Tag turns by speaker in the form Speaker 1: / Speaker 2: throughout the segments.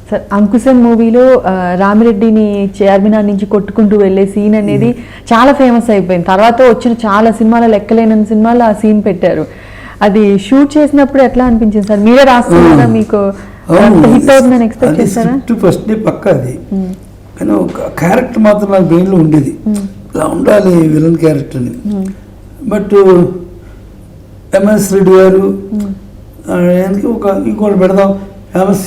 Speaker 1: Sir Ankusam మూవీలో రామిరెడ్డిని చార్మినార్ నుంచి కొట్టుకుంటూ వెళ్ళే సీన్ అనేది చాలా ఫేమస్ అయిపోయింది. తర్వాత వచ్చిన చాలా సినిమాలు లెక్కలేనన్ని సినిమాలు ఆ సీన్ పెట్టారు. అది షూట్ చేసినప్పుడు ఎట్లా అనిపించింది సార్? మీరే రాస్తున్నారా? మీకు హిట్ అవుతుందని ఎక్స్పెక్ట్ చేస్తారా?
Speaker 2: ఫస్ట్ డే పక్క అది, కానీ ఒక క్యారెక్టర్ మాత్రం నాకు బ్రెయిన్లో ఉండేది, ఇలా ఉండాలి విలన్ క్యారెక్టర్ని. బట్ ఎంఎస్ రెడ్డి గారు ఇంకోటి పెడదాం ఫేమస్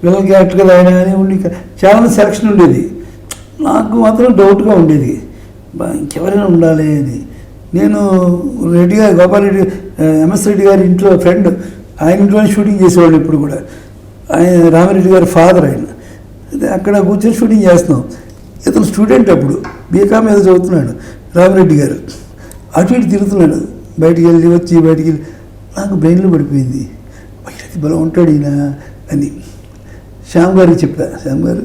Speaker 2: విలన్ క్యారెక్టర్ కదా ఆయన అని ఉండి చాలా సెలక్షన్ ఉండేది. నాకు మాత్రం డౌట్గా ఉండేది, ఇంకెవరైనా ఉండాలి అని. నేను రెడ్డి గారు, గోపాల్ రెడ్డి, ఎంఎస్ రెడ్డి గారి ఇంట్లో ఫ్రెండ్, ఆయన ఇంట్లోనే షూటింగ్ చేసేవాళ్ళు ఇప్పుడు కూడా. ఆయన రామిరెడ్డి గారి ఫాదర్ ఆయన. అక్కడ కూర్చొని షూటింగ్ చేస్తున్నాం. ఇతను స్టూడెంట్ అప్పుడు బీకామ్ ఏదో చదువుతున్నాడు రామిరెడ్డి గారు. అటు ఇటు తిరుగుతున్నాడు, బయటికి వెళ్ళి వచ్చి బయటికి వెళ్ళి. నాకు బ్రెయిన్లో పడిపోయింది, బయట బలం ఉంటాడు ఈయన అని. శ్యామ్ గారికి చెప్పా, శ్యామ్ గారు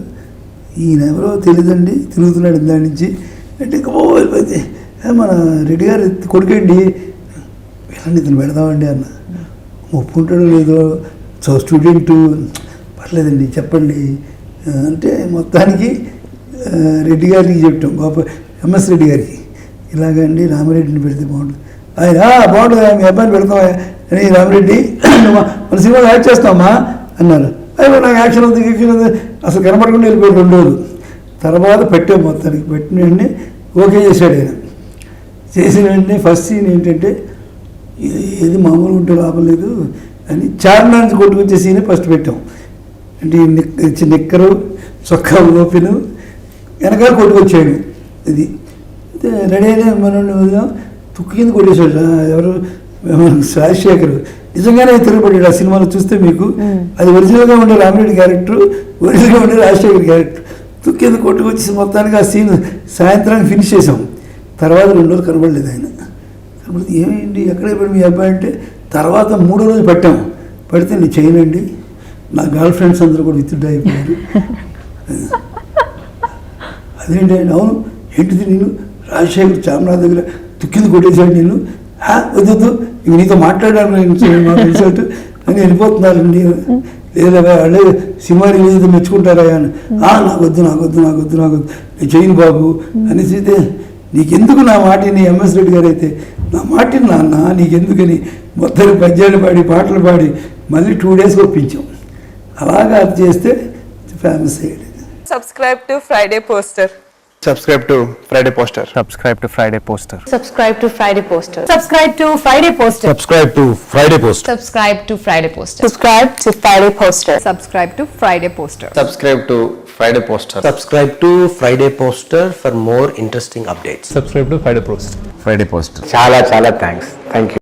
Speaker 2: ఈయన ఎవరో తెలియదండి, తిరుగుతున్నాడు దాని నుంచి అంటే వెళ్ళిపోతే మన రెడ్డి గారు కొడుకండి, వెళ్ళండి ఇతను పెడదామండి అన్న. ఒప్పుకుంటాడో లేదో, స్టూడెంటు, పర్లేదండి చెప్పండి అంటే మొత్తానికి రెడ్డి గారికి చెప్పాం, ఎంఎస్ రెడ్డి గారికి, ఇలాగండి రామిరెడ్డిని పెడితే బాగుంటుంది. ఆయన బాగుంటుంది, మీ అబ్బాయిని పెడతామా అని. రామిరెడ్డి మన సినిమాలో యాక్ట్ చేస్తామా అన్నారు. అయ్యో నాకు యాక్షన్ ఉంది, యాక్షన్ ఉంది, అసలు కనపడకుండా వెళ్ళిపోయి 2 రోజులు తర్వాత పెట్టాం. మొత్తానికి పెట్టిన వెంటనే ఓకే చేశాడు ఆయన. చేసిన వెంటనే ఫస్ట్ సీన్ ఏంటంటే ఏది మామూలు ఉంటే లాభం లేదు అని చార్మినార్ నుంచి కొట్టుకొచ్చే సీనే ఫస్ట్ పెట్టాం. అంటే నిక్కరు చొక్కా ఓపెను వెనకాల కొట్టుకొచ్చాడు. ఇది రెడీ అయినా మనం తుక్కు కింద కొట్టేశాడు. ఎవరు రాజశేఖర్ నిజంగానే తిరగబడ్డాడు ఆ సినిమాలో చూస్తే మీకు. అది ఒరిజినల్గా ఉండే రామిరెడ్డి క్యారెక్టర్, ఒరిజినల్గా ఉండే రాజశేఖర్ క్యారెక్టర్. తుక్కు కింద కొట్టుకొచ్చి మొత్తానికి ఆ సీన్ సాయంత్రానికి ఫినిష్ చేసాం. తర్వాత 2 రోజులు కనబడలేదు ఆయన. కనబడితే ఏమేంటి ఎక్కడే పడి మీ అబ్బాయి అంటే, తర్వాత 3వ రోజు పట్టాము. పడితే నేను చేయనండి, నా గర్ల్ ఫ్రెండ్స్ అందరూ కూడా విత్డ్రా అయిపోయారు. అదేంటి అండి? అవును ఏంటిది, నేను రాజశేఖర్ చార్మినార్ దగ్గర తుక్కింది కొట్టేశాడు, నేను వద్దు ఇంక నీతో మాట్లాడాను మా రిజల్ట్ అని వెళ్ళిపోతున్నారండి. లేదా వాళ్ళే సినిమా రిలీజ్ మెచ్చుకుంటారా అని. నాకు వద్దు నేను చేయను బాబు అనేసి. అయితే నీకెందుకు నా మాటిని, ఎంఎస్ రెడ్డి గారు అయితే నా మాటిని నాన్న నీకెందుకని మొత్తం పద్యాలు పాడి పాటలు పాడి మళ్ళీ 2 డేస్ ఒప్పించాం. అలాగా అది చేస్తే ఫేమస్ అయ్యాడు.
Speaker 3: Subscribe to Friday Poster.
Speaker 4: Subscribe to Friday Poster.
Speaker 5: Subscribe to Friday Poster.
Speaker 6: Subscribe to Friday Poster.
Speaker 7: Subscribe to Friday Poster.
Speaker 5: Subscribe to Friday Poster.
Speaker 7: Subscribe to Friday Poster.
Speaker 6: Subscribe to Friday Poster.
Speaker 7: Subscribe to Friday Poster.
Speaker 4: Subscribe to Friday Poster.
Speaker 8: Subscribe to Friday Poster for more interesting updates.
Speaker 5: Subscribe to Friday Poster.
Speaker 4: Friday Poster. Chala thanks. Thank you.